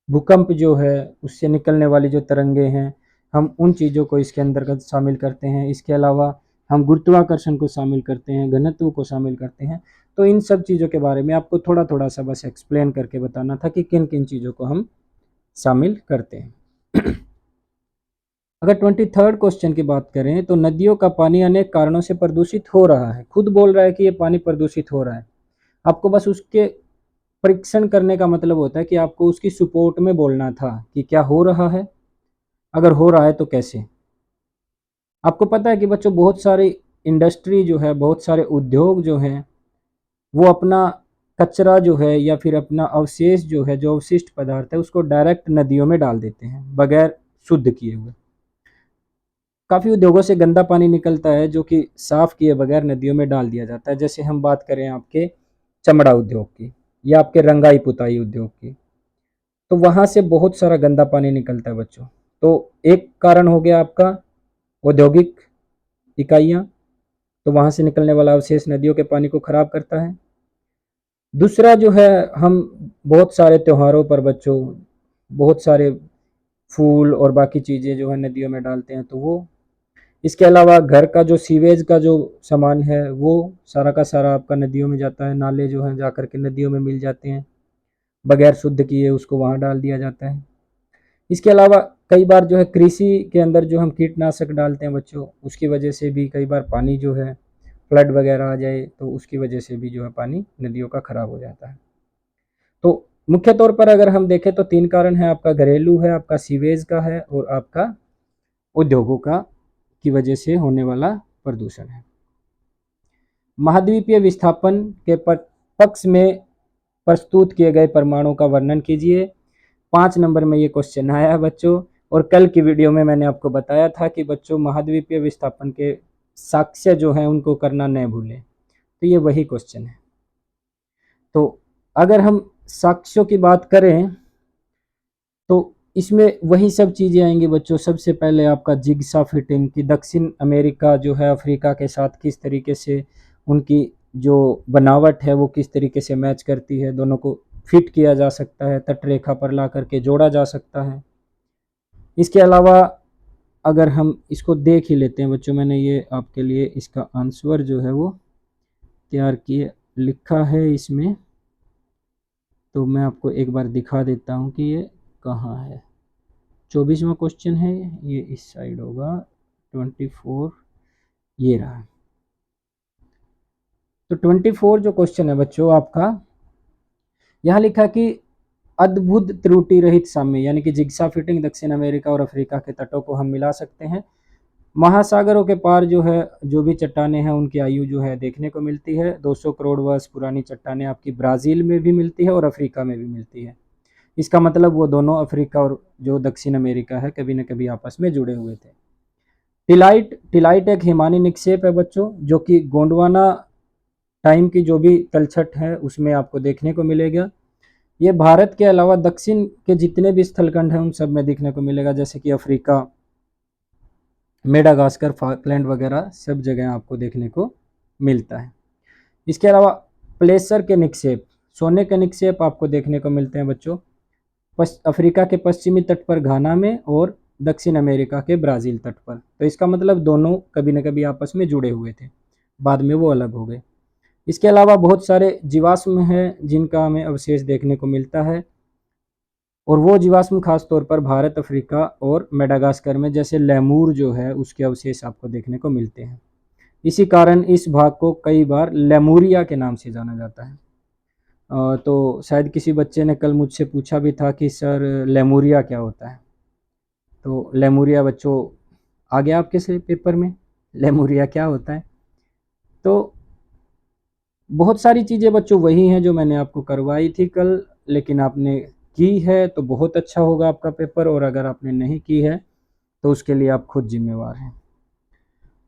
भूकंप जो है उससे निकलने वाली जो तरंगे हैं, हम उन चीज़ों को इसके अंतर्गत शामिल करते हैं। इसके अलावा हम गुरुत्वाकर्षण को शामिल करते हैं, घनत्व को शामिल करते हैं। तो इन सब चीज़ों के बारे में आपको थोड़ा थोड़ा सा बस एक्सप्लेन करके बताना था कि किन किन चीज़ों को हम शामिल करते हैं। अगर 23rd क्वेश्चन की बात करें तो नदियों का पानी अनेक कारणों से प्रदूषित हो रहा है, खुद बोल रहा है कि ये पानी प्रदूषित हो रहा है। आपको बस उसके परीक्षण करने का मतलब होता है कि आपको उसकी सपोर्ट में बोलना था कि क्या हो रहा है, अगर हो रहा है तो कैसे। आपको पता है कि बच्चों बहुत सारी इंडस्ट्री जो है, बहुत सारे उद्योग जो हैं, वो अपना कचरा जो है या फिर अपना अवशेष जो है, जो अवशिष्ट पदार्थ है, उसको डायरेक्ट नदियों में डाल देते हैं बगैर शुद्ध किए हुए। काफ़ी उद्योगों से गंदा पानी निकलता है जो कि साफ किए बगैर नदियों में डाल दिया जाता है। जैसे हम बात करें आपके चमड़ा उद्योग की या आपके रंगाई पुताई उद्योग की, तो वहाँ से बहुत सारा गंदा पानी निकलता है बच्चों। तो एक कारण हो गया आपका औद्योगिक इकाइयाँ, तो वहाँ से निकलने वाला अवशेष नदियों के पानी को खराब करता है। दूसरा जो है, हम बहुत सारे त्योहारों पर बच्चों बहुत सारे फूल और बाकी चीज़ें जो है नदियों में डालते हैं, तो वो, इसके अलावा घर का जो सीवेज का जो सामान है वो सारा का सारा आपका नदियों में जाता है। नाले जो हैं जा कर के नदियों में मिल जाते हैं, बगैर शुद्ध किए उसको वहाँ डाल दिया जाता है। इसके अलावा कई बार जो है कृषि के अंदर जो हम कीटनाशक डालते हैं बच्चों, उसकी वजह से भी कई बार पानी जो है फ्लड वगैरह आ जाए तो उसकी वजह से भी जो है पानी नदियों का खराब हो जाता है। तो मुख्य तौर पर अगर हम देखें तो 3 कारण है, आपका घरेलू है, आपका सीवेज का है और आपका उद्योगों का की वजह से होने वाला प्रदूषण है। महाद्वीपीय विस्थापन के पक्ष में प्रस्तुत किए गए परमाणु का वर्णन कीजिए। 5 नंबर में ये क्वेश्चन आया है बच्चों, और कल की वीडियो में मैंने आपको बताया था कि बच्चों महाद्वीपीय विस्थापन के साक्ष्य जो हैं उनको करना न भूलें, तो ये वही क्वेश्चन है। तो अगर हम साक्ष्यों की बात करें तो इसमें वही सब चीज़ें आएंगी बच्चों। सबसे पहले आपका जिग्सा फिटिंग कि दक्षिण अमेरिका जो है अफ्रीका के साथ किस तरीके से उनकी जो बनावट है वो किस तरीके से मैच करती है, दोनों को फिट किया जा सकता है, तटरेखा पर ला करके जोड़ा जा सकता है। इसके अलावा अगर हम इसको देख ही लेते हैं बच्चों, मैंने ये आपके लिए इसका आंसर जो है वो तैयार किए लिखा है इसमें, तो मैं आपको एक बार दिखा देता हूँ कि ये कहाँ है। 24वां क्वेश्चन है, ये इस साइड होगा, 24 ये रहा। तो 24 जो क्वेश्चन है बच्चों आपका, यहाँ लिखा कि अद्भुत त्रुटि रहित साम्य, यानी कि जिग्सा फिटिंग दक्षिण अमेरिका और अफ्रीका के तटों को हम मिला सकते हैं। महासागरों के पार जो है जो भी चट्टानें हैं उनकी आयु जो है देखने को मिलती है। 200 करोड़ वर्ष पुरानी चट्टानें आपकी ब्राज़ील में भी मिलती है और अफ्रीका में भी मिलती है। इसका मतलब वो दोनों अफ्रीका और जो दक्षिण अमेरिका है कभी न कभी आपस में जुड़े हुए थे। टिलाइट एक हिमानी निक्षेप है बच्चों, जो कि गोंडवाना टाइम की जो भी तलछट है उसमें आपको देखने को मिलेगा। ये भारत के अलावा दक्षिण के जितने भी स्थलखंड हैं उन सब में देखने को मिलेगा, जैसे कि अफ्रीका, मेडागास्कर, फाकलैंड वगैरह सब जगह आपको देखने को मिलता है। इसके अलावा प्लेसर के निक्षेप, सोने के निक्षेप आपको देखने को मिलते हैं बच्चों अफ्रीका के पश्चिमी तट पर घाना में और दक्षिण अमेरिका के ब्राज़ील तट पर। तो इसका मतलब दोनों कभी न कभी आपस में जुड़े हुए थे, बाद में वो अलग हो गए। इसके अलावा बहुत सारे जीवाश्म हैं जिनका हमें अवशेष देखने को मिलता है, और वो जीवाश्म खास तौर पर भारत, अफ्रीका और मेडागास्कर में, जैसे लेमूर जो है उसके अवशेष आपको देखने को मिलते हैं। इसी कारण इस भाग को कई बार लेमूरिया के नाम से जाना जाता है। तो शायद किसी बच्चे ने कल मुझसे पूछा भी था कि सर लेमूरिया क्या होता है। तो लेमूरिया बच्चों आ गया आपके से पेपर में, लेमूरिया क्या होता है। तो बहुत सारी चीज़ें बच्चों वही हैं जो मैंने आपको करवाई थी कल, लेकिन आपने की है तो बहुत अच्छा होगा आपका पेपर, और अगर आपने नहीं की है तो उसके लिए आप खुद जिम्मेवार हैं।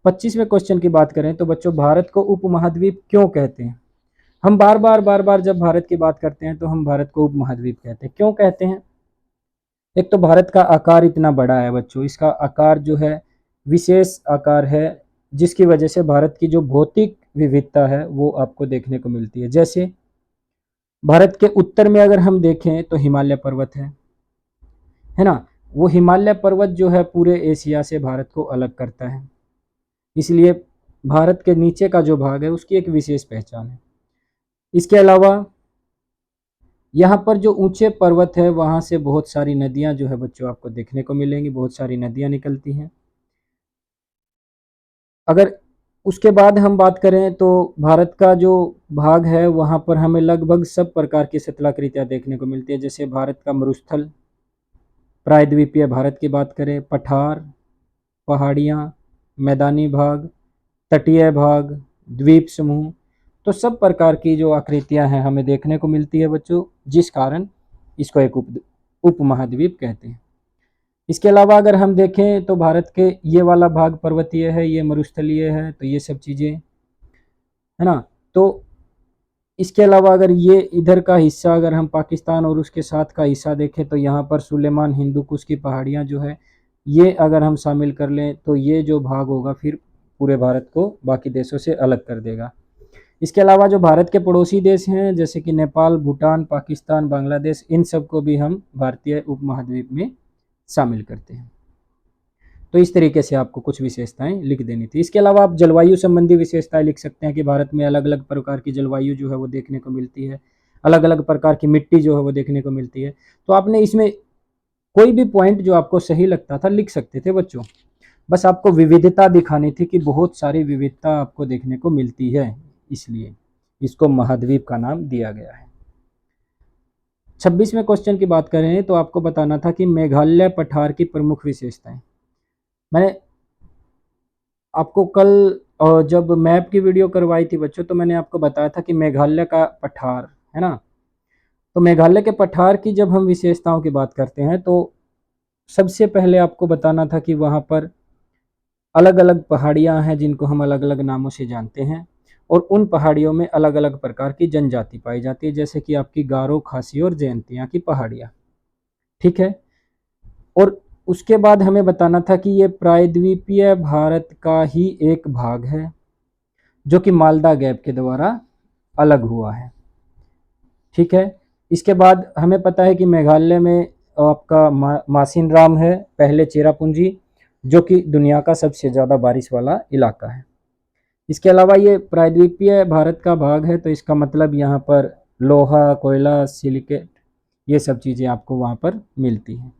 25वें क्वेश्चन की बात करें तो बच्चों भारत को उपमहाद्वीप क्यों कहते हैं? हम बार बार जब भारत की बात करते हैं तो हम भारत को उपमहाद्वीप कहते हैं। क्यों कहते हैं? एक तो भारत का आकार इतना बड़ा है बच्चों, इसका आकार जो है विशेष आकार है, जिसकी वजह से भारत की जो भौतिक विविधता है वो आपको देखने को मिलती है। जैसे भारत के उत्तर में अगर हम देखें तो हिमालय पर्वत है ना। वो हिमालय पर्वत जो है पूरे एशिया से भारत को अलग करता है, इसलिए भारत के नीचे का जो भाग है उसकी एक विशेष पहचान है। इसके अलावा यहाँ पर जो ऊंचे पर्वत है वहाँ से बहुत सारी नदियाँ जो है बच्चों आपको देखने को मिलेंगी, बहुत सारी नदियाँ निकलती हैं। अगर उसके बाद हम बात करें तो भारत का जो भाग है वहाँ पर हमें लगभग सब प्रकार की शतलाकृतियाँ देखने को मिलती है, जैसे भारत का मरुस्थल, प्रायद्वीपीय भारत की बात करें, पठार, पहाड़ियाँ, मैदानी भाग, तटीय भाग, द्वीप समूह, तो सब प्रकार की जो आकृतियां हैं हमें देखने को मिलती है बच्चों, जिस कारण इसको एक उपमहाद्वीप कहते हैं। इसके अलावा अगर हम देखें तो भारत के ये वाला भाग पर्वतीय है, ये मरुस्थलीय है, तो ये सब चीज़ें है ना। तो इसके अलावा अगर ये इधर का हिस्सा अगर हम पाकिस्तान और उसके साथ का हिस्सा देखें तो यहाँ पर सुलेमान हिंदू कुश की पहाड़ियाँ जो है ये अगर हम शामिल कर लें तो ये जो भाग होगा फिर पूरे भारत को बाकी देशों से अलग कर देगा। इसके अलावा जो भारत के पड़ोसी देश हैं जैसे कि नेपाल, भूटान, पाकिस्तान, बांग्लादेश, इन सब को भी हम भारतीय उपमहाद्वीप में शामिल करते हैं। तो इस तरीके से आपको कुछ विशेषताएं लिख देनी थी। इसके अलावा आप जलवायु संबंधी विशेषताएं लिख सकते हैं कि भारत में अलग अलग प्रकार की जलवायु जो है वो देखने को मिलती है, अलग अलग प्रकार की मिट्टी जो है वो देखने को मिलती है। तो आपने इसमें कोई भी पॉइंट जो आपको सही लगता था लिख सकते थे बच्चों, बस आपको विविधता दिखानी थी कि बहुत सारी विविधता आपको देखने को मिलती है, इसलिए इसको महाद्वीप का नाम दिया गया है। 26वें क्वेश्चन की बात करें तो आपको बताना था कि मेघालय पठार की प्रमुख विशेषताएं। मैंने आपको कल जब मैप की वीडियो करवाई थी बच्चों तो मैंने आपको बताया था कि मेघालय का पठार है ना। तो मेघालय के पठार की जब हम विशेषताओं की बात करते हैं तो सबसे पहले आपको बताना था कि वहाँ पर अलग अलग पहाड़ियाँ हैं जिनको हम अलग अलग नामों से जानते हैं, और उन पहाड़ियों में अलग अलग प्रकार की जनजाति पाई जाती है, जैसे कि आपकी गारो, खासी और जयंतिया की पहाड़ियाँ, ठीक है। और उसके बाद हमें बताना था कि ये प्रायद्वीपीय भारत का ही एक भाग है जो कि मालदा गैप के द्वारा अलग हुआ है, ठीक है। इसके बाद हमें पता है कि मेघालय में आपका मासिन राम है, पहले चेरापूंजी, जो कि दुनिया का सबसे ज़्यादा बारिश वाला इलाका है। इसके अलावा ये प्रायद्वीपीय भारत का भाग है तो इसका मतलब यहाँ पर लोहा, कोयला, सिलिकेट, ये सब चीज़ें आपको वहाँ पर मिलती हैं,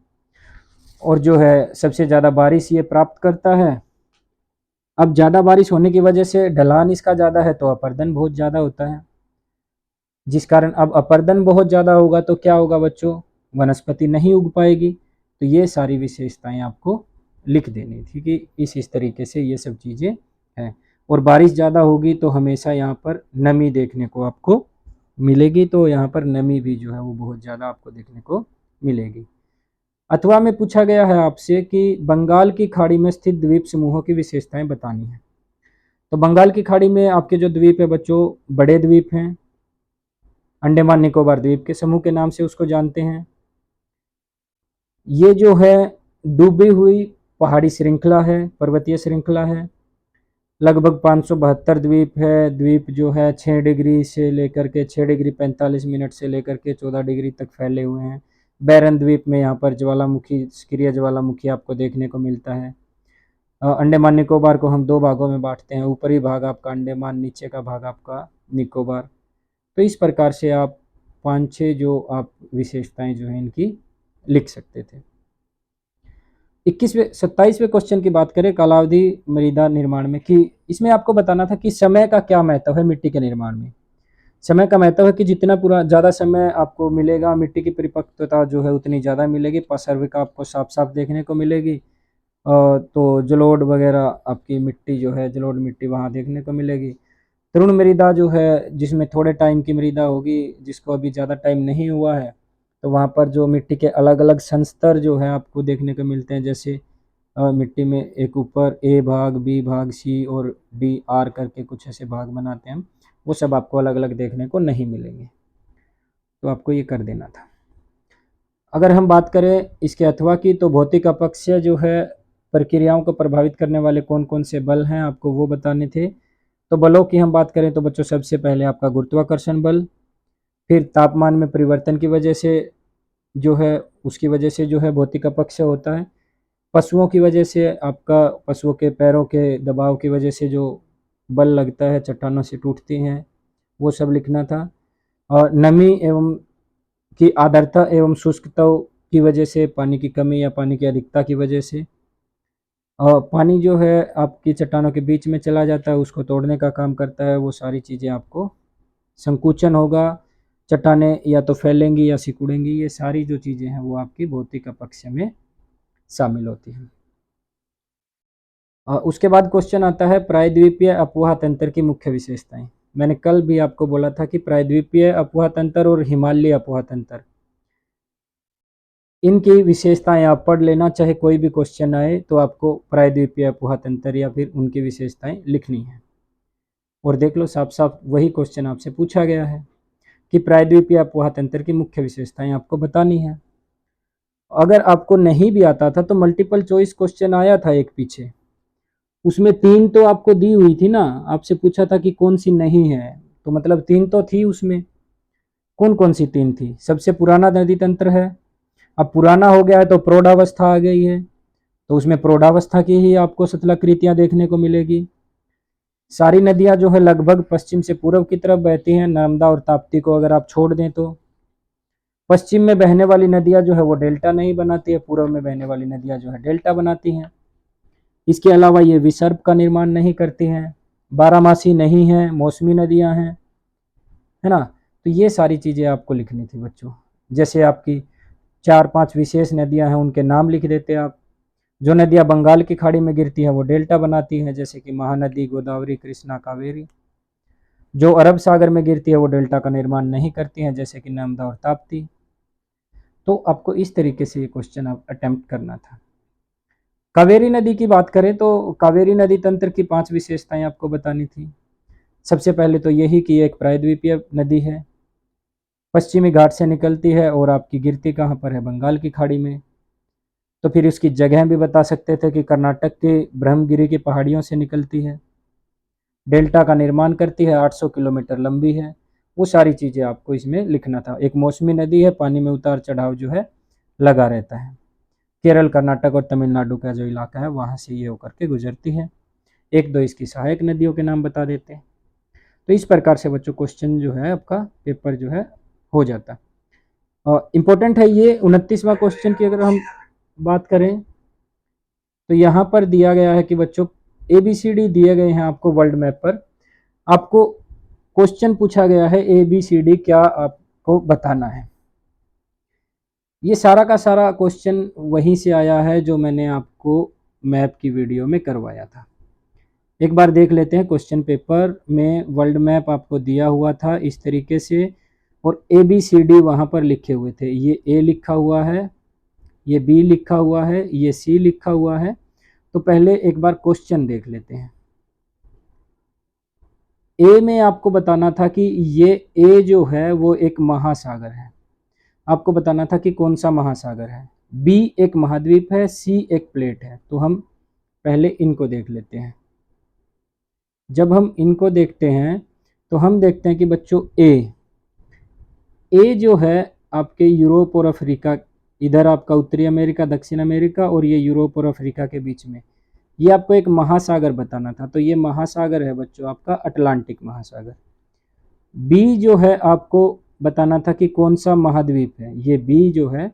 और जो है सबसे ज़्यादा बारिश ये प्राप्त करता है। अब ज़्यादा बारिश होने की वजह से ढलान इसका ज़्यादा है तो अपर्दन बहुत ज़्यादा होता है, जिस कारण अब अपर्दन बहुत ज़्यादा होगा तो क्या होगा बच्चों, वनस्पति नहीं उग पाएगी। तो ये सारी विशेषताएं आपको लिख देनी थी कि इस तरीके से ये सब चीज़ें हैं। और बारिश ज़्यादा होगी तो हमेशा यहाँ पर नमी देखने को आपको मिलेगी, तो यहाँ पर नमी भी जो है वो बहुत ज़्यादा आपको देखने को मिलेगी। अथवा में पूछा गया है आपसे कि बंगाल की खाड़ी में स्थित द्वीप समूहों की विशेषताएं बतानी है। तो बंगाल की खाड़ी में आपके जो द्वीप है बच्चों, बड़े द्वीप हैं, अंडमान निकोबार द्वीप के समूह के नाम से उसको जानते हैं। ये जो है डूबी हुई पहाड़ी श्रृंखला है, पर्वतीय श्रृंखला है। लगभग 572 द्वीप है। द्वीप जो है 6 डिग्री से लेकर के 6 डिग्री 45 मिनट से लेकर के 14 डिग्री तक फैले हुए हैं। बैरन द्वीप में यहाँ पर ज्वालामुखी, सक्रिय ज्वालामुखी आपको देखने को मिलता है। अंडमान निकोबार को हम 2 भागों में बांटते हैं, ऊपरी भाग आपका अंडमान, नीचे का भाग आपका निकोबार। तो इस प्रकार से आप 5-6 जो आप विशेषताएं जो हैं इनकी लिख सकते थे। 27वें क्वेश्चन की बात करें कालावधि मृदा निर्माण में, कि इसमें आपको बताना था कि समय का क्या महत्व है मिट्टी के निर्माण में। समय का महत्व है कि जितना पूरा ज़्यादा समय आपको मिलेगा, मिट्टी की परिपक्वता जो है उतनी ज़्यादा मिलेगी, पसर्विका आपको साफ साफ देखने को मिलेगी। तो जलोढ़ वगैरह आपकी मिट्टी जो है, जलोढ़ मिट्टी वहाँ देखने को मिलेगी। तृण मृदा जो है, जिसमें थोड़े टाइम की मृदा होगी, जिसको अभी ज़्यादा टाइम नहीं हुआ है, तो वहाँ पर जो मिट्टी के अलग अलग संस्तर जो है आपको देखने को मिलते हैं। जैसे मिट्टी में एक ऊपर ए भाग, बी भाग, सी और डी, आर करके कुछ ऐसे भाग बनाते हैं हम, वो सब आपको अलग अलग देखने को नहीं मिलेंगे। तो आपको ये कर देना था। अगर हम बात करें इसके अथवा की, तो भौतिक अपक्षय जो है प्रक्रियाओं को प्रभावित करने वाले कौन कौन से बल हैं आपको वो बताने थे। तो बलों की हम बात करें तो बच्चों सबसे पहले आपका गुरुत्वाकर्षण बल, फिर तापमान में परिवर्तन की वजह से जो है, उसकी वजह से जो है भौतिक अपक्षय होता है। पशुओं की वजह से आपका, पशुओं के पैरों के दबाव की वजह से जो बल लगता है, चट्टानों से टूटती हैं, वो सब लिखना था। और नमी एवं की आर्द्रता एवं शुष्कता की वजह से, पानी की कमी या पानी की अधिकता की वजह से, और पानी जो है आपकी चट्टानों के बीच में चला जाता है, उसको तोड़ने का काम करता है। वो सारी चीज़ें आपको, संकुचन होगा, चट्टानें या तो फैलेंगी या सिकुड़ेंगी, ये सारी जो चीज़ें हैं वो आपकी भौतिक अपक्षय में शामिल होती हैं। उसके बाद क्वेश्चन आता है प्रायद्वीपीय अपवाह तंत्र की मुख्य विशेषताएं। मैंने कल भी आपको बोला था कि प्रायद्वीपीय अपवाह तंत्र और हिमालयी अपवाह तंत्र, इनकी विशेषताएं आप पढ़ लेना, चाहे कोई भी क्वेश्चन आए तो आपको प्रायद्वीपीय अपवाह तंत्र या फिर उनकी विशेषताएं लिखनी है। और देख लो, साफ साफ वही क्वेश्चन आपसे पूछा गया है कि प्रायद्वीपीय अपवाह तंत्र की मुख्य विशेषताएं आपको बतानी है। अगर आपको नहीं भी आता था तो मल्टीपल चॉइस क्वेश्चन आया था एक पीछे, उसमें 3 तो आपको दी हुई थी ना, आपसे पूछा था कि कौन सी नहीं है, तो मतलब 3 तो थी उसमें। कौन कौन सी 3 थी? सबसे पुराना नदी तंत्र है। अब पुराना हो गया है तो प्रौढ़ावस्था आ गई है, तो उसमें प्रौढ़ावस्था की ही आपको शतलाकृतियां देखने को मिलेगी। सारी नदियां जो है लगभग पश्चिम से पूर्व की तरफ बहती हैं, नर्मदा और ताप्ती को अगर आप छोड़ दें तो। पश्चिम में बहने वाली नदियां जो है वो डेल्टा नहीं बनाती है, पूर्व में बहने वाली नदियां जो है डेल्टा बनाती हैं। इसके अलावा ये विसर्प का निर्माण नहीं करती हैं, बारहमासी नहीं है, मौसमी नदियां हैं, है ना। तो ये सारी चीज़ें आपको लिखनी थी बच्चों। जैसे आपकी 4-5 विशेष नदियां हैं, उनके नाम लिख देते आप। जो नदियां बंगाल की खाड़ी में गिरती हैं वो डेल्टा बनाती हैं, जैसे कि महानदी, गोदावरी, कृष्णा, कावेरी। जो अरब सागर में गिरती है वो डेल्टा का निर्माण नहीं करती हैं, जैसे कि नर्मदा और ताप्ती। तो आपको इस तरीके से ये क्वेश्चन आप अटेम्प्ट करना था। कावेरी नदी की बात करें तो कावेरी नदी तंत्र की 5 विशेषताएं आपको बतानी थी। सबसे पहले तो यही कि एक प्रायद्वीपीय नदी है, पश्चिमी घाट से निकलती है और आपकी गिरती कहाँ पर है? बंगाल की खाड़ी में। तो फिर उसकी जगह भी बता सकते थे कि कर्नाटक के ब्रह्मगिरी की पहाड़ियों से निकलती है, डेल्टा का निर्माण करती है, 800 किलोमीटर लंबी है। वो सारी चीज़ें आपको इसमें लिखना था। एक मौसमी नदी है, पानी में उतार चढ़ाव जो है लगा रहता है। केरल, कर्नाटक और तमिलनाडु का जो इलाका है वहाँ से ये होकर के गुजरती है। 1-2 इसकी सहायक नदियों के नाम बता देते हैं। तो इस प्रकार से बच्चों क्वेश्चन जो है आपका पेपर जो है हो जाता है। इम्पोर्टेंट है ये 29वां क्वेश्चन की अगर हम बात करें तो यहाँ पर दिया गया है कि बच्चों ABCD दिए गए हैं आपको वर्ल्ड मैप पर। आपको क्वेश्चन पूछा गया है ABCD क्या आपको बताना है। ये सारा का सारा क्वेश्चन वहीं से आया है जो मैंने आपको मैप की वीडियो में करवाया था। एक बार देख लेते हैं। क्वेश्चन पेपर में वर्ल्ड मैप आपको दिया हुआ था इस तरीके से, और ABCD वहाँ पर लिखे हुए थे। ये A लिखा हुआ है, ये B लिखा हुआ है, ये C लिखा हुआ है। तो पहले एक बार क्वेश्चन देख लेते हैं। ए में आपको बताना था कि ये ए जो है वो एक महासागर है, आपको बताना था कि कौन सा महासागर है। बी एक महाद्वीप है, सी एक प्लेट है। तो हम पहले इनको देख लेते हैं। जब हम इनको देखते हैं तो हम देखते हैं कि बच्चों ए जो है आपके यूरोप और अफ्रीका, इधर आपका उत्तरी अमेरिका, दक्षिण अमेरिका और ये यूरोप और अफ्रीका के बीच में, ये आपको एक महासागर बताना था। तो ये महासागर है बच्चों आपका अटलांटिक महासागर। बी जो है आपको बताना था कि कौन सा महाद्वीप है। ये बी जो है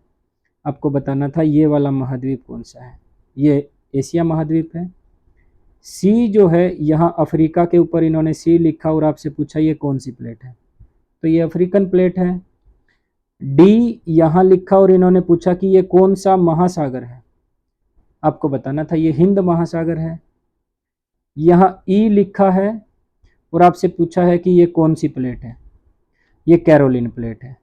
आपको बताना था ये वाला महाद्वीप कौन सा है, ये एशिया महाद्वीप है। सी जो है यहाँ अफ्रीका के ऊपर इन्होंने सी लिखा और आपसे पूछा ये कौन सी प्लेट है, तो ये अफ्रीकन प्लेट है। डी यहाँ लिखा और इन्होंने पूछा कि ये कौन सा महासागर है, आपको बताना था ये हिंद महासागर है। यहाँ ई लिखा है और आपसे पूछा है कि ये कौन सी प्लेट है, ये कैरोलिन प्लेट है।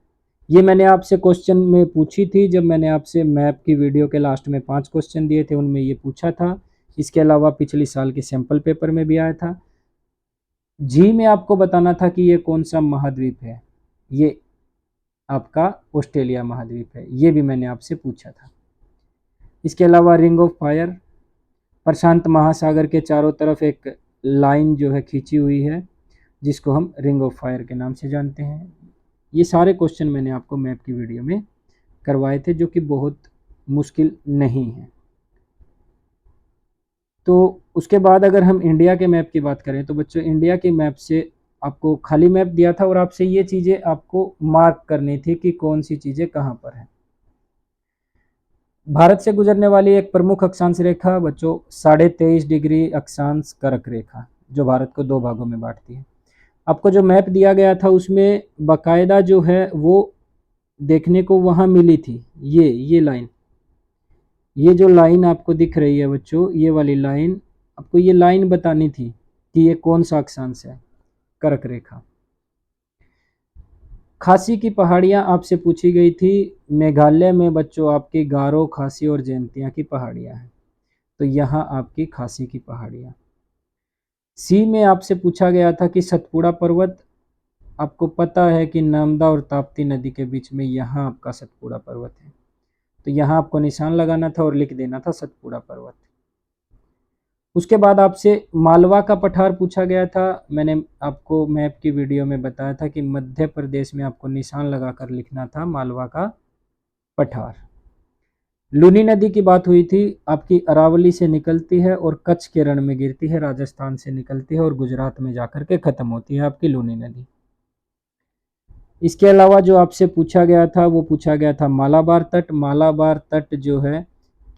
ये मैंने आपसे क्वेश्चन में पूछी थी, जब मैंने आपसे मैप की वीडियो के लास्ट में 5 क्वेश्चन दिए थे उनमें ये पूछा था। इसके अलावा पिछले साल के सैंपल पेपर में भी आया था। जी में आपको बताना था कि ये कौन सा महाद्वीप है, ये आपका ऑस्ट्रेलिया महाद्वीप है, ये भी मैंने आपसे पूछा था। इसके अलावा रिंग ऑफ फायर, प्रशांत महासागर के चारों तरफ एक लाइन जो है खींची हुई है जिसको हम रिंग ऑफ फायर के नाम से जानते हैं। ये सारे क्वेश्चन मैंने आपको मैप की वीडियो में करवाए थे जो कि बहुत मुश्किल नहीं है। तो उसके बाद अगर हम इंडिया के मैप की बात करें तो बच्चों इंडिया के मैप से आपको खाली मैप दिया था और आपसे ये चीज़ें आपको मार्क करनी थी कि कौन सी चीज़ें कहाँ पर है। भारत से गुजरने वाली एक प्रमुख अक्षांश रेखा बच्चों 23.5 डिग्री अक्षांश कर्क रेखा, जो भारत को 2 भागों में बांटती है। आपको जो मैप दिया गया था उसमें बाकायदा जो है वो देखने को वहाँ मिली थी, ये लाइन, ये जो लाइन आपको दिख रही है बच्चों, ये वाली लाइन, आपको ये लाइन बतानी थी कि ये कौन सा अक्षांश है, कर्क रेखा। खासी की पहाड़ियाँ आपसे पूछी गई थी। मेघालय में बच्चों आपकी गारो, खासी और जयंतिया की पहाड़ियाँ हैं, तो यहाँ आपकी खासी की पहाड़ियाँ। सी में आपसे पूछा गया था कि सतपुड़ा पर्वत, आपको पता है कि नर्मदा और ताप्ती नदी के बीच में यहाँ आपका सतपुड़ा पर्वत है, तो यहाँ आपको निशान लगाना था और लिख देना था सतपुड़ा पर्वत। उसके बाद आपसे मालवा का पठार पूछा गया था। मैंने आपको मैप की वीडियो में बताया था कि मध्य प्रदेश में आपको निशान लगाकर लिखना था मालवा का पठार। लूनी नदी की बात हुई थी, आपकी अरावली से निकलती है और कच्छ के रण में गिरती है, राजस्थान से निकलती है और गुजरात में जाकर के खत्म होती है आपकी लूनी नदी। इसके अलावा जो आपसे पूछा गया था वो पूछा गया था मालाबार तट। मालाबार तट जो है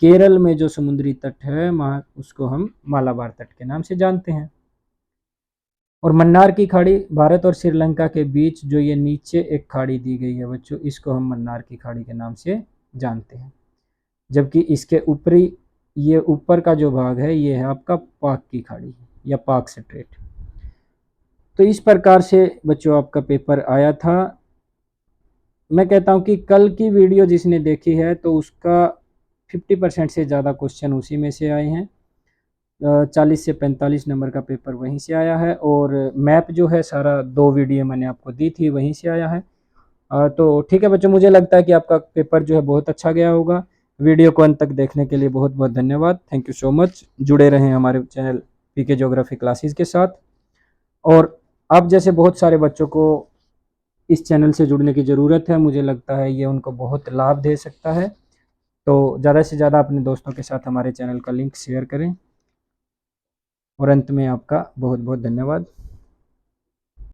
केरल में जो समुद्री तट है उसको हम मालाबार तट के नाम से जानते हैं। और मन्नार की खाड़ी, भारत और श्रीलंका के बीच जो ये नीचे एक खाड़ी दी गई है बच्चों, इसको हम मन्नार की खाड़ी के नाम से जानते हैं। जबकि इसके ऊपरी, ये ऊपर का जो भाग है ये है आपका पाक की खाड़ी या पाक स्ट्रेट। तो इस प्रकार से बच्चों आपका पेपर आया था। मैं कहता हूँ कि कल की वीडियो जिसने देखी है तो उसका 50% से ज़्यादा क्वेश्चन उसी में से आए हैं। 40 से 45 नंबर का पेपर वहीं से आया है और मैप जो है सारा 2 वीडियो मैंने आपको दी थी वहीं से आया है। तो ठीक है बच्चों, मुझे लगता है कि आपका पेपर जो है बहुत अच्छा गया होगा। वीडियो को अंत तक देखने के लिए बहुत बहुत धन्यवाद। Thank you so much. जुड़े रहें हमारे चैनल पीके ज्योग्राफी क्लासेस के साथ। और आप जैसे बहुत सारे बच्चों को इस चैनल से जुड़ने की ज़रूरत है, मुझे लगता है ये उनको बहुत लाभ दे सकता है। तो ज़्यादा से ज़्यादा अपने दोस्तों के साथ हमारे चैनल का लिंक शेयर करें। और अंत में आपका बहुत बहुत धन्यवाद।